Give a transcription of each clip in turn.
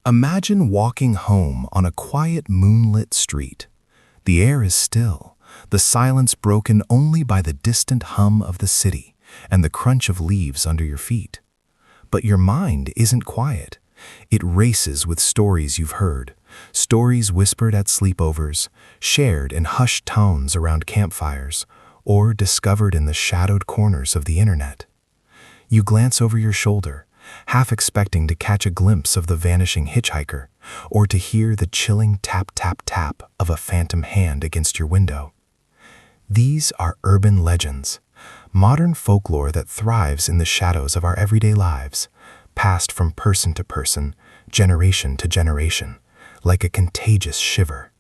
Imagine walking home on a quiet moonlit street. The air is still, the silence broken only by the distant hum of the city and the crunch of leaves under your feet. But your mind isn't quiet. It races with stories you've heard, stories whispered at sleepovers, shared in hushed tones around campfires, or discovered in the shadowed corners of the internet. You glance over your shoulder, half expecting to catch a glimpse of the vanishing hitchhiker, or to hear the chilling tap-tap-tap of a phantom hand against your window. These are urban legends, modern folklore that thrives in the shadows of our everyday lives, passed from person to person, generation to generation, like a contagious shiver.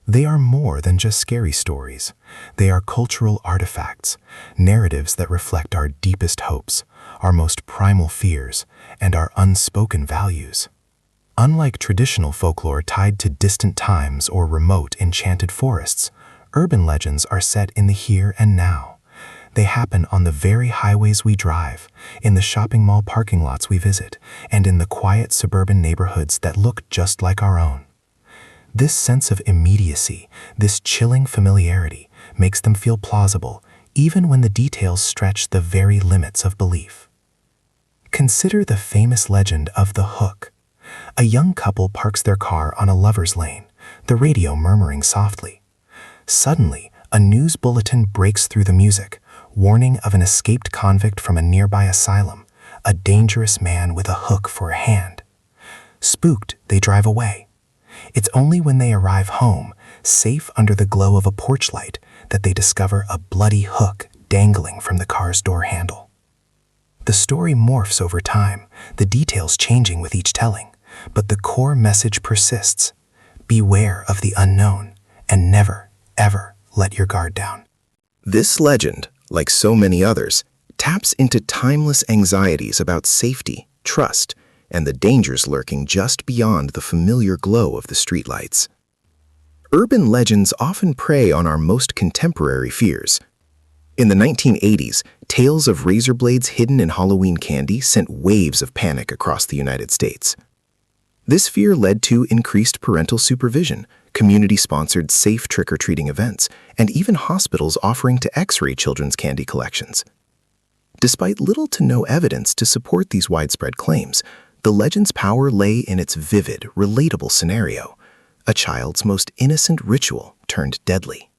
They are more than just scary stories. They are cultural artifacts, narratives that reflect our deepest hopes, our most primal fears, and our unspoken values. Unlike traditional folklore tied to distant times or remote enchanted forests, urban legends are set in the here and now. They happen on the very highways we drive, in the shopping mall parking lots we visit, and in the quiet suburban neighborhoods that look just like our own. This sense of immediacy, this chilling familiarity, makes them feel plausible, even when the details stretch the very limits of belief. Consider the famous legend of the hook. A young couple parks their car on a lover's lane, the radio murmuring softly. Suddenly, a news bulletin breaks through the music, warning of an escaped convict from a nearby asylum, a dangerous man with a hook for a hand. Spooked, they drive away. It's only when they arrive home, safe under the glow of a porch light, that they discover a bloody hook dangling from the car's door handle. The story morphs over time, the details changing with each telling, but the core message persists. Beware of the unknown, and never, ever let your guard down. This legend, like so many others, taps into timeless anxieties about safety, trust, and the dangers lurking just beyond the familiar glow of the streetlights. Urban legends often prey on our most contemporary fears. In the 1980s, tales of razor blades hidden in Halloween candy sent waves of panic across the United States. This fear led to increased parental supervision, community-sponsored safe trick-or-treating events, and even hospitals offering to X-ray children's candy collections. Despite little to no evidence to support these widespread claims, the legend's power lay in its vivid, relatable scenario, a child's most innocent ritual turned deadly.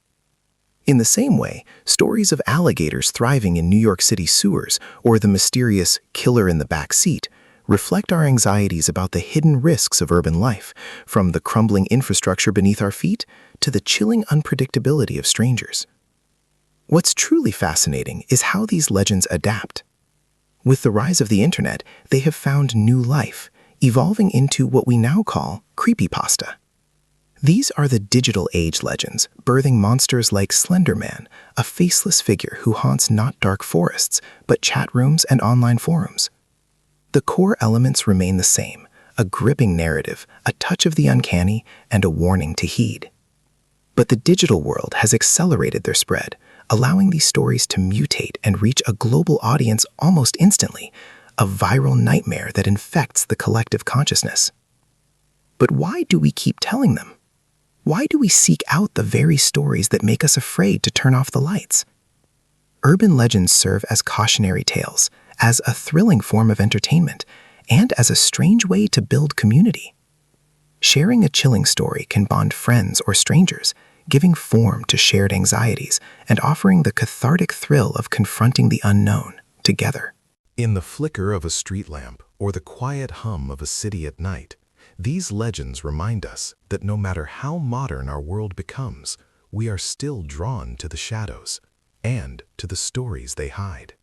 In the same way, stories of alligators thriving in New York City sewers or the mysterious killer in the back seat reflect our anxieties about the hidden risks of urban life, from the crumbling infrastructure beneath our feet to the chilling unpredictability of strangers. What's truly fascinating is how these legends adapt. With the rise of the internet, they have found new life, evolving into what we now call creepypasta. These are the digital age legends, birthing monsters like Slender Man, a faceless figure who haunts not dark forests, but chat rooms and online forums. The core elements remain the same: a gripping narrative, a touch of the uncanny, and a warning to heed. But the digital world has accelerated their spread, allowing these stories to mutate and reach a global audience almost instantly, a viral nightmare that infects the collective consciousness. But why do we keep telling them? Why do we seek out the very stories that make us afraid to turn off the lights? Urban legends serve as cautionary tales, as a thrilling form of entertainment, and as a strange way to build community. Sharing a chilling story can bond friends or strangers, giving form to shared anxieties and offering the cathartic thrill of confronting the unknown together. In the flicker of a street lamp or the quiet hum of a city at night, these legends remind us that no matter how modern our world becomes, we are still drawn to the shadows and to the stories they hide.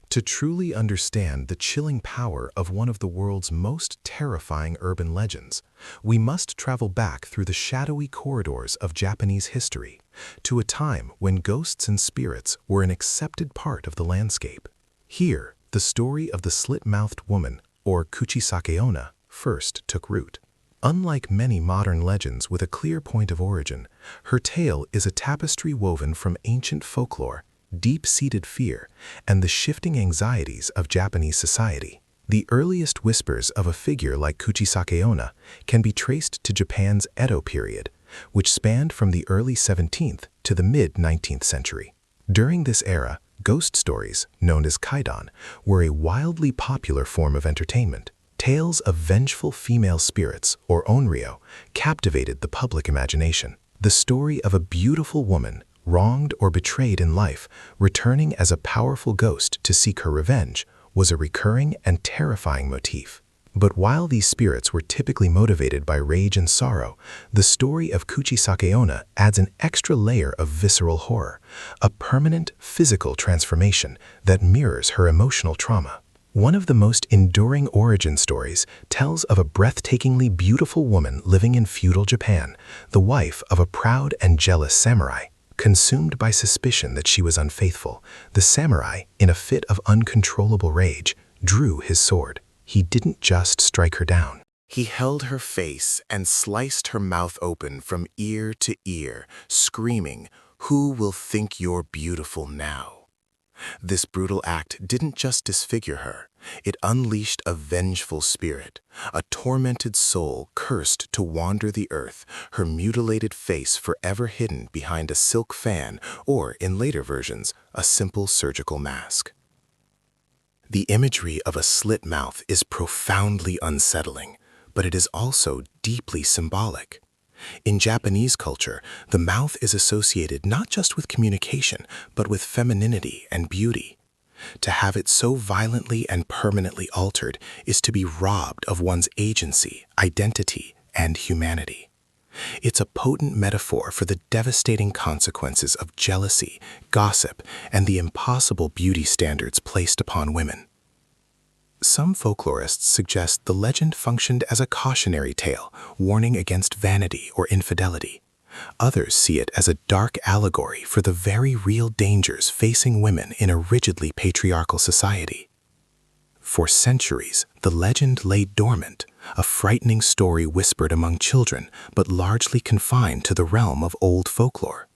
To truly understand the chilling power of one of the world's most terrifying urban legends, we must travel back through the shadowy corridors of Japanese history, to a time when ghosts and spirits were an accepted part of the landscape. Here, the story of the Slit-Mouthed Woman, or Kuchisake-onna, first took root. Unlike many modern legends with a clear point of origin, her tale is a tapestry woven from ancient folklore, deep-seated fear, and the shifting anxieties of Japanese society. The earliest whispers of a figure like Kuchisake-onna can be traced to Japan's Edo period, which spanned from the early 17th to the mid-19th century. During this era, ghost stories, known as kaidan, were a wildly popular form of entertainment. Tales of vengeful female spirits, or onryo, captivated the public imagination. The story of a beautiful woman, wronged or betrayed in life, returning as a powerful ghost to seek her revenge, was a recurring and terrifying motif. But while these spirits were typically motivated by rage and sorrow, the story of Kuchisake-onna adds an extra layer of visceral horror, a permanent physical transformation that mirrors her emotional trauma. One of the most enduring origin stories tells of a breathtakingly beautiful woman living in feudal Japan, the wife of a proud and jealous samurai. Consumed by suspicion that she was unfaithful, the samurai, in a fit of uncontrollable rage, drew his sword. He didn't just strike her down. He held her face and sliced her mouth open from ear to ear, screaming, "Who will think you're beautiful now?" This brutal act didn't just disfigure her, it unleashed a vengeful spirit, a tormented soul cursed to wander the earth, her mutilated face forever hidden behind a silk fan or, in later versions, a simple surgical mask. The imagery of a slit mouth is profoundly unsettling, but it is also deeply symbolic. In Japanese culture, the mouth is associated not just with communication, but with femininity and beauty. To have it so violently and permanently altered is to be robbed of one's agency, identity, and humanity. It's a potent metaphor for the devastating consequences of jealousy, gossip, and the impossible beauty standards placed upon women. Some folklorists suggest the legend functioned as a cautionary tale, warning against vanity or infidelity. Others see it as a dark allegory for the very real dangers facing women in a rigidly patriarchal society. For centuries, the legend lay dormant, a frightening story whispered among children, but largely confined to the realm of old folklore.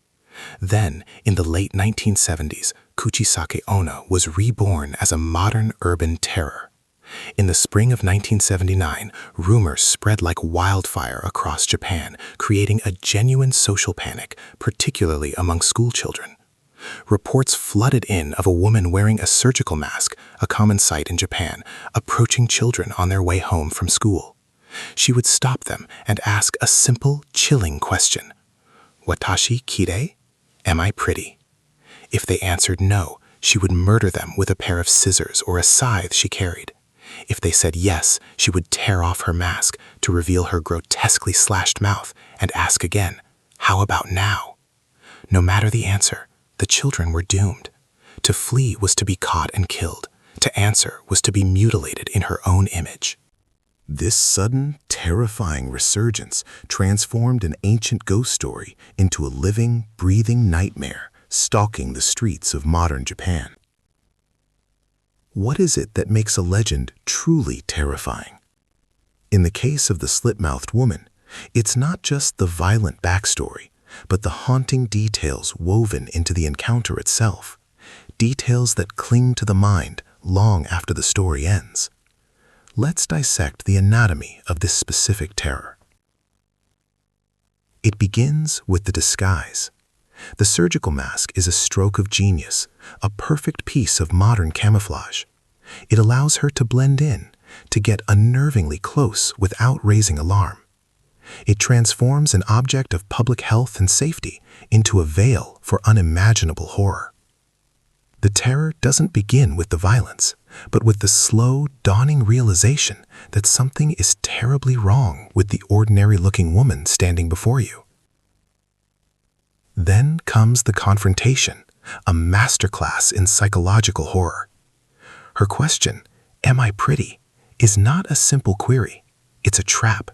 Then, in the late 1970s, Kuchisake-onna was reborn as a modern urban terror. In the spring of 1979, rumors spread like wildfire across Japan, creating a genuine social panic, particularly among schoolchildren. Reports flooded in of a woman wearing a surgical mask, a common sight in Japan, approaching children on their way home from school. She would stop them and ask a simple, chilling question. "Watashi kirei? Am I pretty?" If they answered no, she would murder them with a pair of scissors or a scythe she carried. If they said yes, she would tear off her mask to reveal her grotesquely slashed mouth and ask again, "How about now?" No matter the answer, the children were doomed. To flee was to be caught and killed. To answer was to be mutilated in her own image. This sudden, terrifying resurgence transformed an ancient ghost story into a living, breathing nightmare stalking the streets of modern Japan. What is it that makes a legend truly terrifying? In the case of the Slit-Mouthed Woman, it's not just the violent backstory, but the haunting details woven into the encounter itself, details that cling to the mind long after the story ends. Let's dissect the anatomy of this specific terror. It begins with the disguise. The surgical mask is a stroke of genius, a perfect piece of modern camouflage. It allows her to blend in, to get unnervingly close without raising alarm. It transforms an object of public health and safety into a veil for unimaginable horror. The terror doesn't begin with the violence, but with the slow, dawning realization that something is terribly wrong with the ordinary-looking woman standing before you. Then comes the confrontation, a masterclass in psychological horror. Her question, "Am I pretty?" is not a simple query. It's a trap.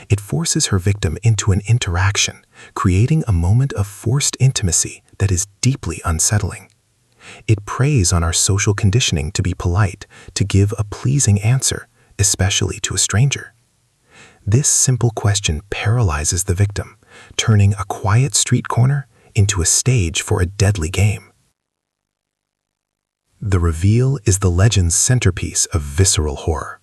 It forces her victim into an interaction, creating a moment of forced intimacy that is deeply unsettling. It preys on our social conditioning to be polite, to give a pleasing answer, especially to a stranger. This simple question paralyzes the victim, turning a quiet street corner into a stage for a deadly game. The reveal is the legend's centerpiece of visceral horror.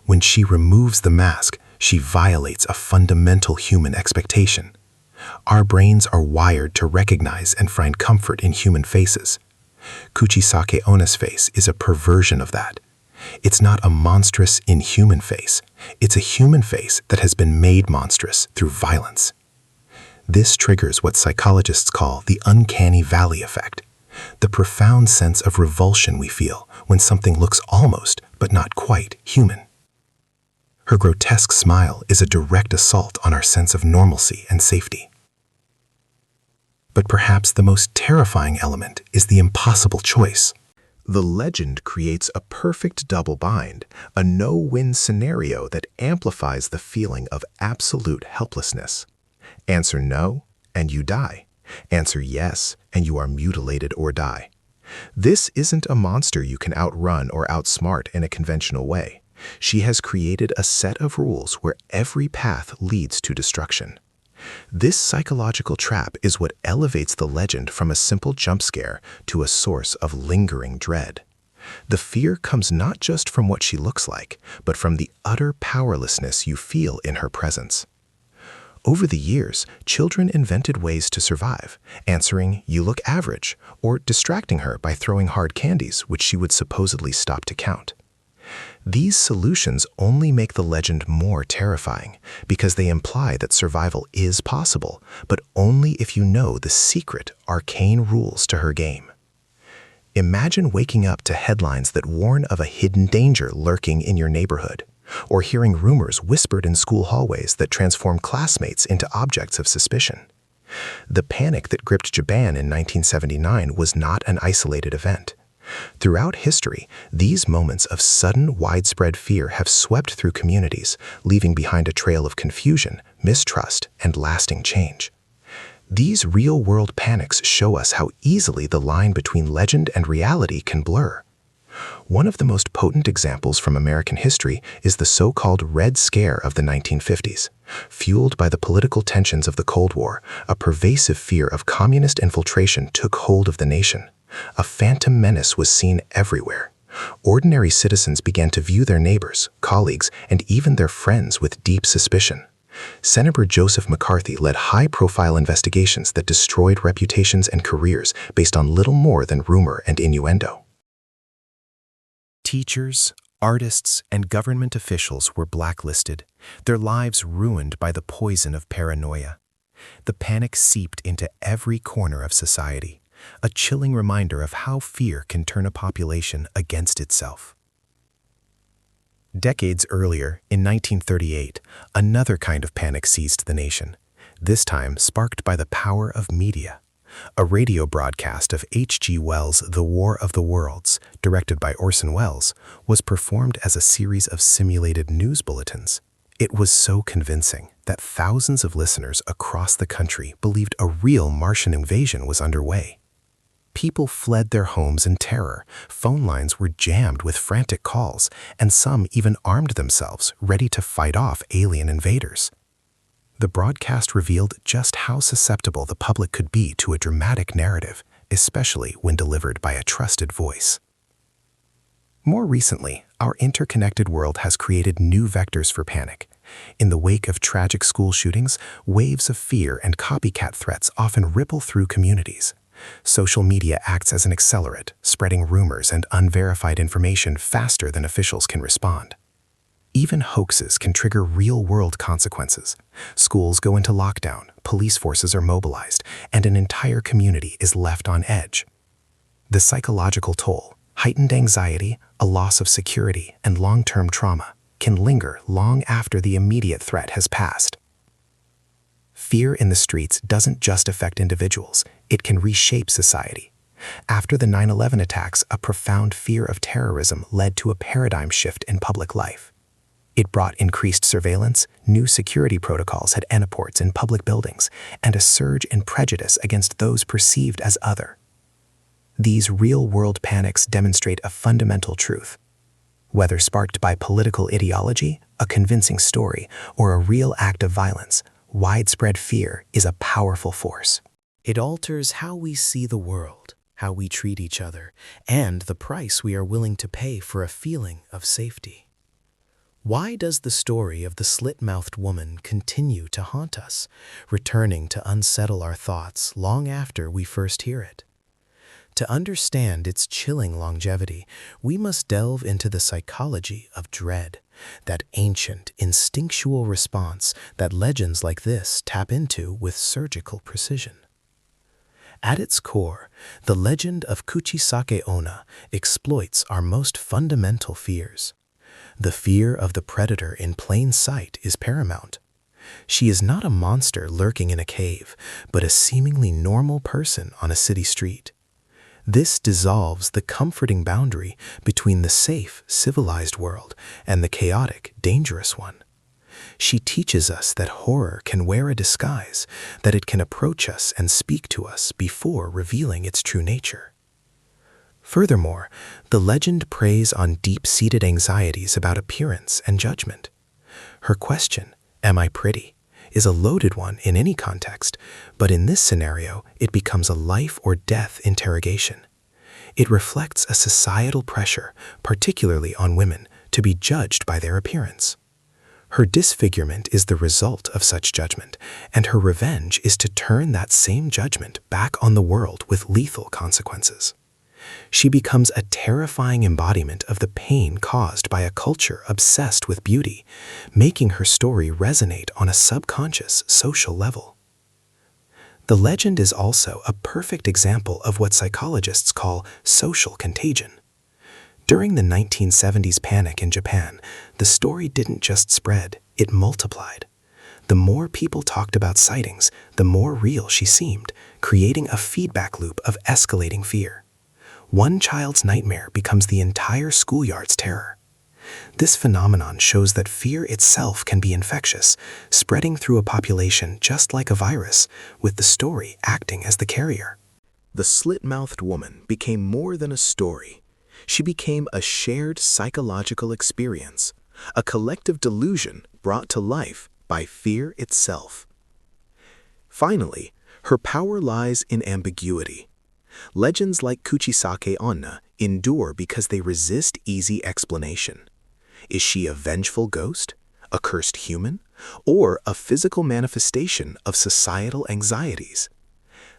When she removes the mask, she violates a fundamental human expectation. Our brains are wired to recognize and find comfort in human faces. Kuchisake-onna's face is a perversion of that. It's not a monstrous, inhuman face. It's a human face that has been made monstrous through violence. This triggers what psychologists call the uncanny valley effect, the profound sense of revulsion we feel when something looks almost, but not quite, human. Her grotesque smile is a direct assault on our sense of normalcy and safety. But perhaps the most terrifying element is the impossible choice. The legend creates a perfect double bind, a no-win scenario that amplifies the feeling of absolute helplessness. Answer no, and you die. Answer yes, and you are mutilated or die. This isn't a monster you can outrun or outsmart in a conventional way. She has created a set of rules where every path leads to destruction. This psychological trap is what elevates the legend from a simple jump scare to a source of lingering dread. The fear comes not just from what she looks like, but from the utter powerlessness you feel in her presence. Over the years, children invented ways to survive, answering, "You look average," or distracting her by throwing hard candies, which she would supposedly stop to count. These solutions only make the legend more terrifying because they imply that survival is possible, but only if you know the secret, arcane rules to her game. Imagine waking up to headlines that warn of a hidden danger lurking in your neighborhood, or hearing rumors whispered in school hallways that transform classmates into objects of suspicion. The panic that gripped Japan in 1979 was not an isolated event. Throughout history, these moments of sudden, widespread fear have swept through communities, leaving behind a trail of confusion, mistrust, and lasting change. These real-world panics show us how easily the line between legend and reality can blur. One of the most potent examples from American history is the so-called Red Scare of the 1950s. Fueled by the political tensions of the Cold War, a pervasive fear of communist infiltration took hold of the nation. A phantom menace was seen everywhere. Ordinary citizens began to view their neighbors, colleagues, and even their friends with deep suspicion. Senator Joseph McCarthy led high-profile investigations that destroyed reputations and careers based on little more than rumor and innuendo. Teachers, artists, and government officials were blacklisted, their lives ruined by the poison of paranoia. The panic seeped into every corner of society, a chilling reminder of how fear can turn a population against itself. Decades earlier, in 1938, another kind of panic seized the nation, this time sparked by the power of media. A radio broadcast of H.G. Wells' The War of the Worlds, directed by Orson Welles, was performed as a series of simulated news bulletins. It was so convincing that thousands of listeners across the country believed a real Martian invasion was underway. People fled their homes in terror, phone lines were jammed with frantic calls, and some even armed themselves, ready to fight off alien invaders. The broadcast revealed just how susceptible the public could be to a dramatic narrative, especially when delivered by a trusted voice. More recently, our interconnected world has created new vectors for panic. In the wake of tragic school shootings, waves of fear and copycat threats often ripple through communities. Social media acts as an accelerant, spreading rumors and unverified information faster than officials can respond. Even hoaxes can trigger real-world consequences. Schools go into lockdown, police forces are mobilized, and an entire community is left on edge. The psychological toll, heightened anxiety, a loss of security, and long-term trauma can linger long after the immediate threat has passed. Fear in the streets doesn't just affect individuals, it can reshape society. After the 9/11 attacks, a profound fear of terrorism led to a paradigm shift in public life. It brought increased surveillance, new security protocols at airports and public buildings, and a surge in prejudice against those perceived as other. These real-world panics demonstrate a fundamental truth. Whether sparked by political ideology, a convincing story, or a real act of violence, widespread fear is a powerful force. It alters how we see the world, how we treat each other, and the price we are willing to pay for a feeling of safety. Why does the story of the Slit-Mouthed Woman continue to haunt us, returning to unsettle our thoughts long after we first hear it? To understand its chilling longevity, we must delve into the psychology of dread, that ancient, instinctual response that legends like this tap into with surgical precision. At its core, the legend of Kuchisake-onna exploits our most fundamental fears. The fear of the predator in plain sight is paramount. She is not a monster lurking in a cave, but a seemingly normal person on a city street. This dissolves the comforting boundary between the safe, civilized world and the chaotic, dangerous one. She teaches us that horror can wear a disguise, that it can approach us and speak to us before revealing its true nature. Furthermore, the legend preys on deep-seated anxieties about appearance and judgment. Her question, "Am I pretty?" is a loaded one in any context, but in this scenario, it becomes a life-or-death interrogation. It reflects a societal pressure, particularly on women, to be judged by their appearance. Her disfigurement is the result of such judgment, and her revenge is to turn that same judgment back on the world with lethal consequences. She becomes a terrifying embodiment of the pain caused by a culture obsessed with beauty, making her story resonate on a subconscious social level. The legend is also a perfect example of what psychologists call social contagion. During the 1970s panic in Japan, the story didn't just spread, it multiplied. The more people talked about sightings, the more real she seemed, creating a feedback loop of escalating fear. One child's nightmare becomes the entire schoolyard's terror. This phenomenon shows that fear itself can be infectious, spreading through a population just like a virus, with the story acting as the carrier. The Slit-Mouthed Woman became more than a story. She became a shared psychological experience, a collective delusion brought to life by fear itself. Finally, her power lies in ambiguity. Legends like Kuchisake-onna endure because they resist easy explanation. Is she a vengeful ghost, a cursed human, or a physical manifestation of societal anxieties?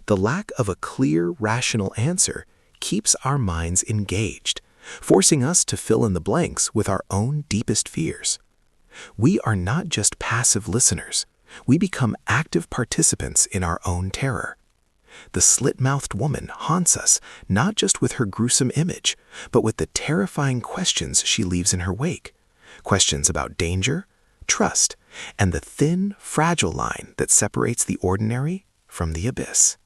The lack of a clear, rational answer keeps our minds engaged, forcing us to fill in the blanks with our own deepest fears. We are not just passive listeners, we become active participants in our own terror. The Slit-Mouthed Woman haunts us not just with her gruesome image, but with the terrifying questions she leaves in her wake. Questions about danger, trust, and the thin, fragile line that separates the ordinary from the abyss.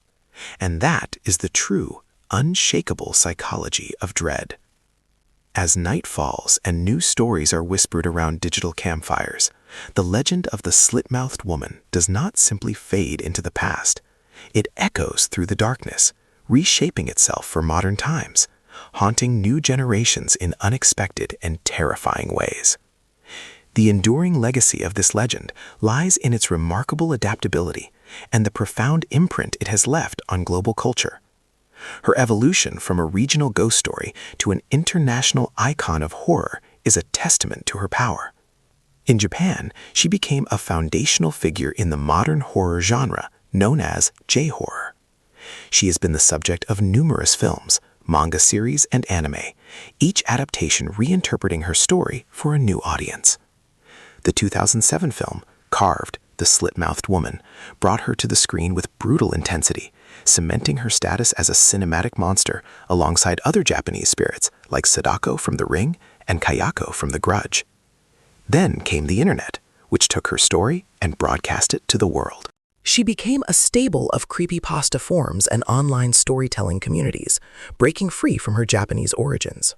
And that is the true, unshakable psychology of dread. As night falls and new stories are whispered around digital campfires, the legend of the Slit-Mouthed Woman does not simply fade into the past. It echoes through the darkness, reshaping itself for modern times, haunting new generations in unexpected and terrifying ways. The enduring legacy of this legend lies in its remarkable adaptability and the profound imprint it has left on global culture. Her evolution from a regional ghost story to an international icon of horror is a testament to her power. In Japan, she became a foundational figure in the modern horror genre, known as J-horror. She has been the subject of numerous films, manga series, and anime, each adaptation reinterpreting her story for a new audience. The 2007 film, Carved, the Slit-Mouthed Woman, brought her to the screen with brutal intensity, cementing her status as a cinematic monster alongside other Japanese spirits like Sadako from The Ring and Kayako from The Grudge. Then came the internet, which took her story and broadcast it to the world. She became a staple of creepypasta forums and online storytelling communities, breaking free from her Japanese origins.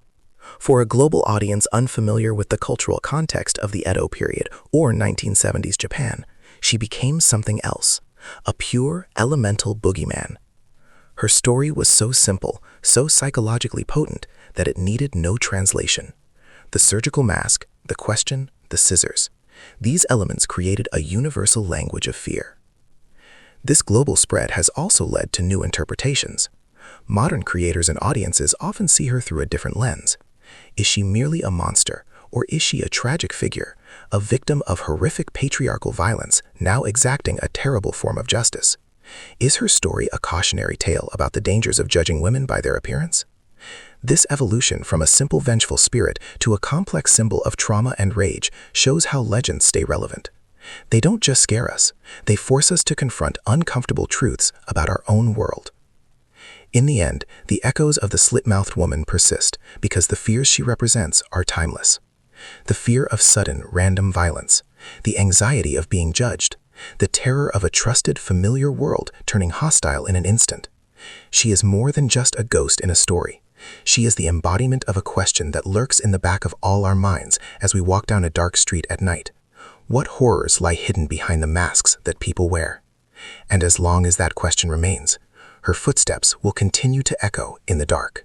For a global audience unfamiliar with the cultural context of the Edo period or 1970s Japan, she became something else, a pure, elemental boogeyman. Her story was so simple, so psychologically potent, that it needed no translation. The surgical mask, the question, the scissors. These elements created a universal language of fear. This global spread has also led to new interpretations. Modern creators and audiences often see her through a different lens. Is she merely a monster, or is she a tragic figure, a victim of horrific patriarchal violence, now exacting a terrible form of justice? Is her story a cautionary tale about the dangers of judging women by their appearance? This evolution from a simple vengeful spirit to a complex symbol of trauma and rage shows how legends stay relevant. They don't just scare us, they force us to confront uncomfortable truths about our own world. In the end, the echoes of the Slit-Mouthed Woman persist because the fears she represents are timeless. The fear of sudden, random violence, the anxiety of being judged, the terror of a trusted, familiar world turning hostile in an instant. She is more than just a ghost in a story. She is the embodiment of a question that lurks in the back of all our minds as we walk down a dark street at night. What horrors lie hidden behind the masks that people wear? And as long as that question remains, her footsteps will continue to echo in the dark.